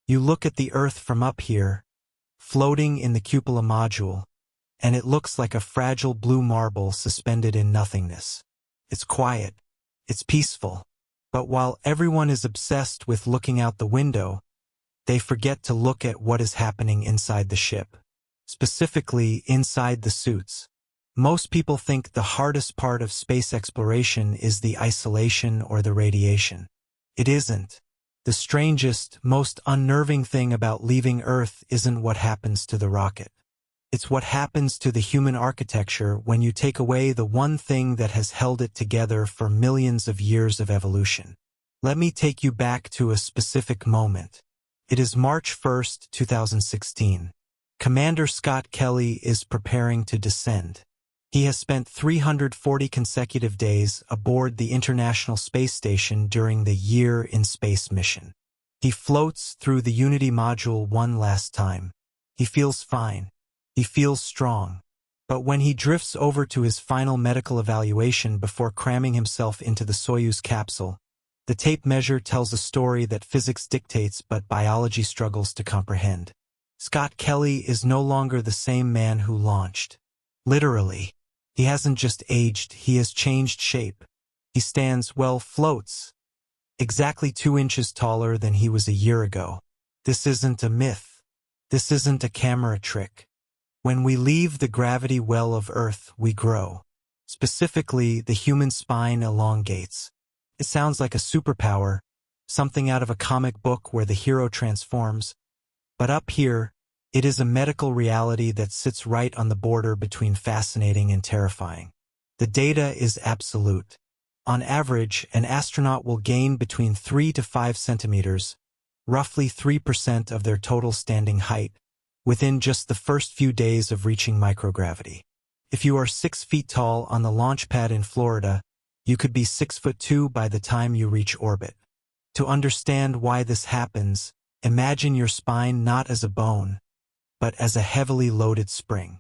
You look at the Earth from up here, floating in the cupola module, and it looks like a fragile blue marble suspended in nothingness. It's quiet. It's peaceful. But while everyone is obsessed with looking out the window, they forget to look at what is happening inside the ship, specifically inside the suits. Most people think the hardest part of space exploration is the isolation or the radiation. It isn't. The strangest, most unnerving thing about leaving Earth isn't what happens to the rocket. It's what happens to the human architecture when you take away the one thing that has held it together for millions of years of evolution. Let me take you back to a specific moment. It is March 1st, 2016. Commander Scott Kelly is preparing to descend. He has spent 340 consecutive days aboard the International Space Station during the Year in Space mission. He floats through the Unity module one last time. He feels fine. He feels strong. But when he drifts over to his final medical evaluation before cramming himself into the Soyuz capsule, the tape measure tells a story that physics dictates but biology struggles to comprehend. Scott Kelly is no longer the same man who launched. Literally. He hasn't just aged, he has changed shape. He floats, exactly 2 inches taller than he was a year ago. This isn't a myth. This isn't a camera trick. When we leave the gravity well of Earth, we grow. Specifically, the human spine elongates. It sounds like a superpower, something out of a comic book where the hero transforms. But up here, it is a medical reality that sits right on the border between fascinating and terrifying. The data is absolute. On average, an astronaut will gain between 3 to 5 centimeters, roughly 3% of their total standing height, within just the first few days of reaching microgravity. If you are 6 feet tall on the launch pad in Florida, you could be 6'2" by the time you reach orbit. To understand why this happens, imagine your spine not as a bone, but as a heavily loaded spring.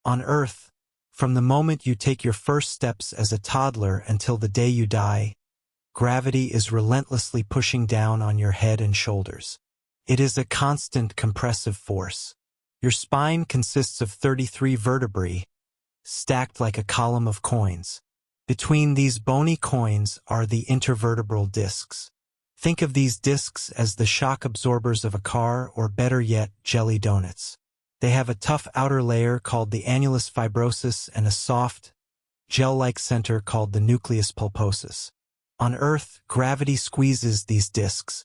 On Earth, from the moment you take your first steps as a toddler until the day you die, gravity is relentlessly pushing down on your head and shoulders. It is a constant compressive force. Your spine consists of 33 vertebrae, stacked like a column of coins. Between these bony coins are the intervertebral discs. Think of these discs as the shock absorbers of a car, or better yet, jelly donuts. They have a tough outer layer called the annulus fibrosus and a soft, gel-like center called the nucleus pulposus. On Earth, gravity squeezes these discs,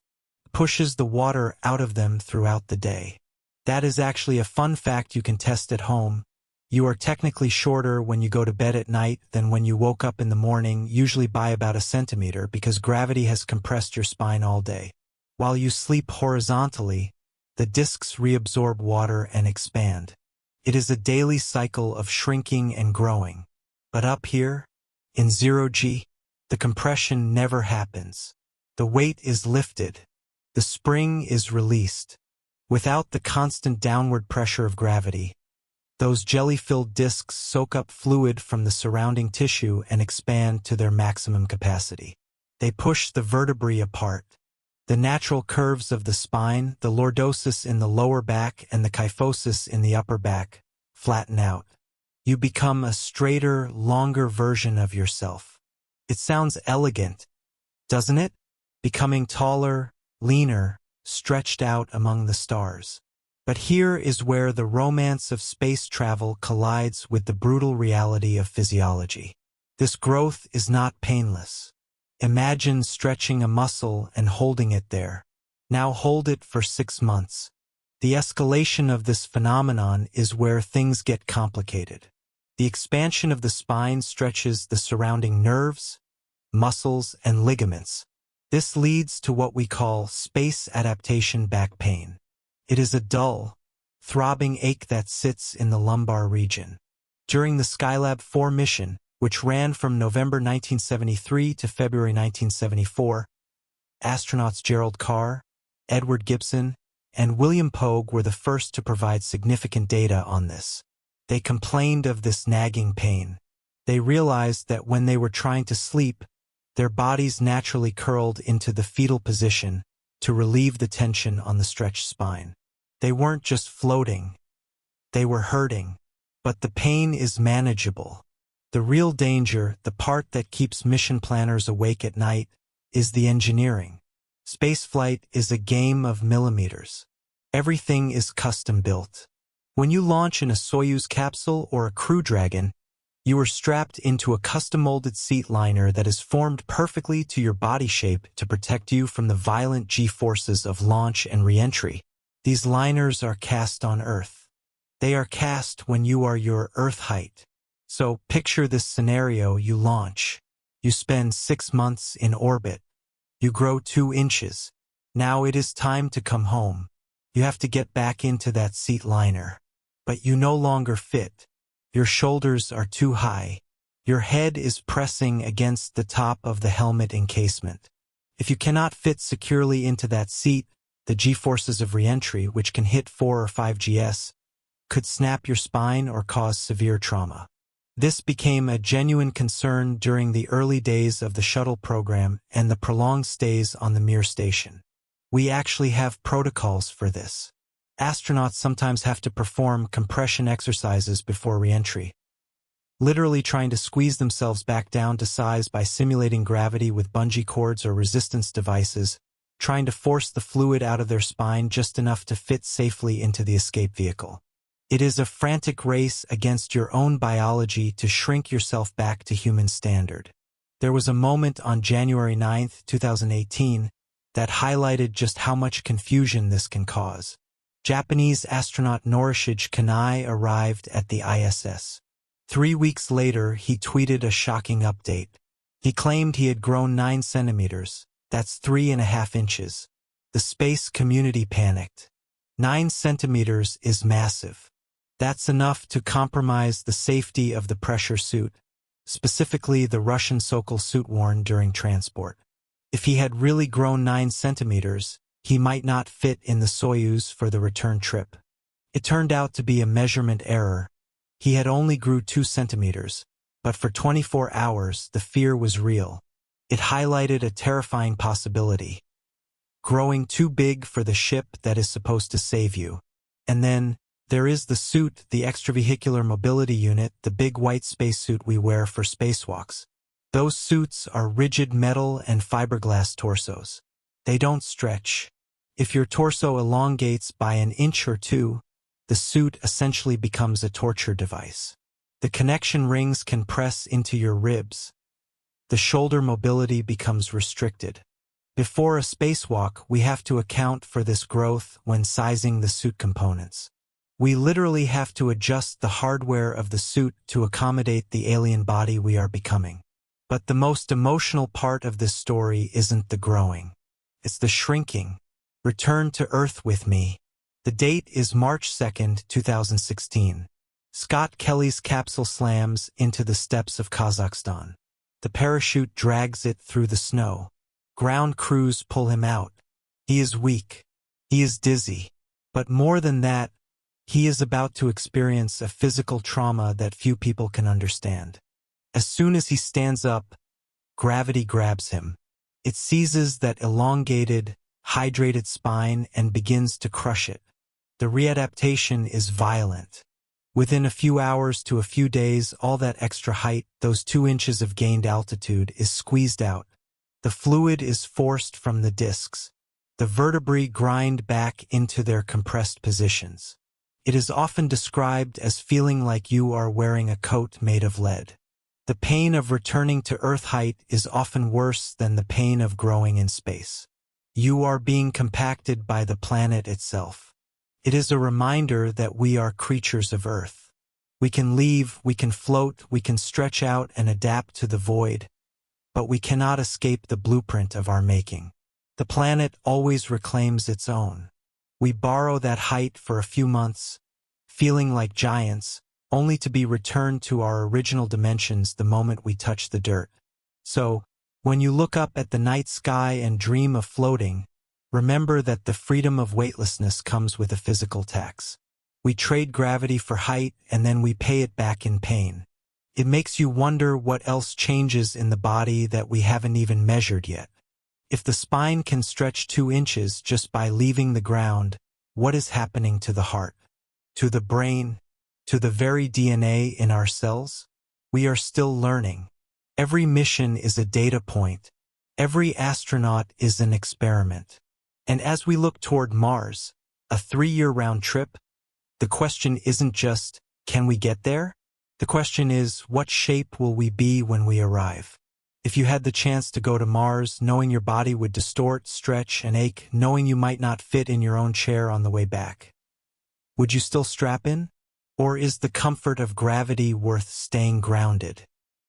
pushes the water out of them throughout the day. That is actually a fun fact you can test at home. You are technically shorter when you go to bed at night than when you woke up in the morning, usually by about 1 centimeter, because gravity has compressed your spine all day. While you sleep horizontally, the discs reabsorb water and expand. It is a daily cycle of shrinking and growing. But up here, in 0G, the compression never happens. The weight is lifted. The spring is released. Without the constant downward pressure of gravity, those jelly-filled discs soak up fluid from the surrounding tissue and expand to their maximum capacity. They push the vertebrae apart. The natural curves of the spine, the lordosis in the lower back and the kyphosis in the upper back, flatten out. You become a straighter, longer version of yourself. It sounds elegant, doesn't it? Becoming taller, leaner, stretched out among the stars. But here is where the romance of space travel collides with the brutal reality of physiology. This growth is not painless. Imagine stretching a muscle and holding it there. Now hold it for 6 months. The escalation of this phenomenon is where things get complicated. The expansion of the spine stretches the surrounding nerves, muscles, and ligaments. This leads to what we call space adaptation back pain. It is a dull, throbbing ache that sits in the lumbar region. During the Skylab 4 mission, which ran from November 1973 to February 1974, astronauts Gerald Carr, Edward Gibson, and William Pogue were the first to provide significant data on this. They complained of this nagging pain. They realized that when they were trying to sleep, their bodies naturally curled into the fetal position to relieve the tension on the stretched spine. They weren't just floating, they were hurting. But the pain is manageable. The real danger, the part that keeps mission planners awake at night, is the engineering. Spaceflight is a game of millimeters. Everything is custom built. When you launch in a Soyuz capsule or a Crew Dragon, you are strapped into a custom-molded seat liner that is formed perfectly to your body shape to protect you from the violent G-forces of launch and re-entry. These liners are cast on Earth. They are cast when you are your Earth height. So picture this scenario: you launch. You spend 6 months in orbit. You grow 2 inches. Now it is time to come home. You have to get back into that seat liner. But you no longer fit. Your shoulders are too high. Your head is pressing against the top of the helmet encasement. If you cannot fit securely into that seat, the G-forces of re-entry, which can hit 4 or 5 gs, could snap your spine or cause severe trauma. This became a genuine concern during the early days of the shuttle program and the prolonged stays on the Mir station. We actually have protocols for this. Astronauts sometimes have to perform compression exercises before re-entry, literally trying to squeeze themselves back down to size by simulating gravity with bungee cords or resistance devices, trying to force the fluid out of their spine just enough to fit safely into the escape vehicle. It is a frantic race against your own biology to shrink yourself back to human standard. There was a moment on January 9, 2018, that highlighted just how much confusion this can cause. Japanese astronaut Norishige Kanai arrived at the ISS. 3 weeks later, he tweeted a shocking update. He claimed he had grown 9 centimeters. That's 3.5 inches. The space community panicked. 9 centimeters is massive. That's enough to compromise the safety of the pressure suit, specifically the Russian Sokol suit worn during transport. If he had really grown 9 centimeters, he might not fit in the Soyuz for the return trip. It turned out to be a measurement error. He had only grew 2 centimeters, but for 24 hours the fear was real. It highlighted a terrifying possibility. Growing too big for the ship that is supposed to save you. And then, there is the suit, the extravehicular mobility unit, the big white spacesuit we wear for spacewalks. Those suits are rigid metal and fiberglass torsos. They don't stretch. If your torso elongates by an inch or two, the suit essentially becomes a torture device. The connection rings can press into your ribs. The shoulder mobility becomes restricted. Before a spacewalk, we have to account for this growth when sizing the suit components. We literally have to adjust the hardware of the suit to accommodate the alien body we are becoming. But the most emotional part of this story isn't the growing. It's the shrinking. Return to Earth with me. The date is March 2nd, 2016. Scott Kelly's capsule slams into the steppes of Kazakhstan. The parachute drags it through the snow. Ground crews pull him out. He is weak. He is dizzy. But more than that, he is about to experience a physical trauma that few people can understand. As soon as he stands up, gravity grabs him. It seizes that elongated, hydrated spine and begins to crush it. The readaptation is violent. Within a few hours to a few days, all that extra height, those 2 inches of gained altitude, is squeezed out. The fluid is forced from the discs. The vertebrae grind back into their compressed positions. It is often described as feeling like you are wearing a coat made of lead. The pain of returning to Earth height is often worse than the pain of growing in space. You are being compacted by the planet itself. It is a reminder that we are creatures of Earth. We can leave, we can float, we can stretch out and adapt to the void, but we cannot escape the blueprint of our making. The planet always reclaims its own. We borrow that height for a few months, feeling like giants, only to be returned to our original dimensions the moment we touch the dirt. So, when you look up at the night sky and dream of floating, remember that the freedom of weightlessness comes with a physical tax. We trade gravity for height and then we pay it back in pain. It makes you wonder what else changes in the body that we haven't even measured yet. If the spine can stretch 2 inches just by leaving the ground, what is happening to the heart? To the brain? To the very DNA in our cells? We are still learning. Every mission is a data point. Every astronaut is an experiment. And as we look toward Mars, a 3-year round trip, the question isn't just, can we get there? The question is, what shape will we be when we arrive? If you had the chance to go to Mars, knowing your body would distort, stretch, and ache, knowing you might not fit in your own chair on the way back, would you still strap in? Or is the comfort of gravity worth staying grounded?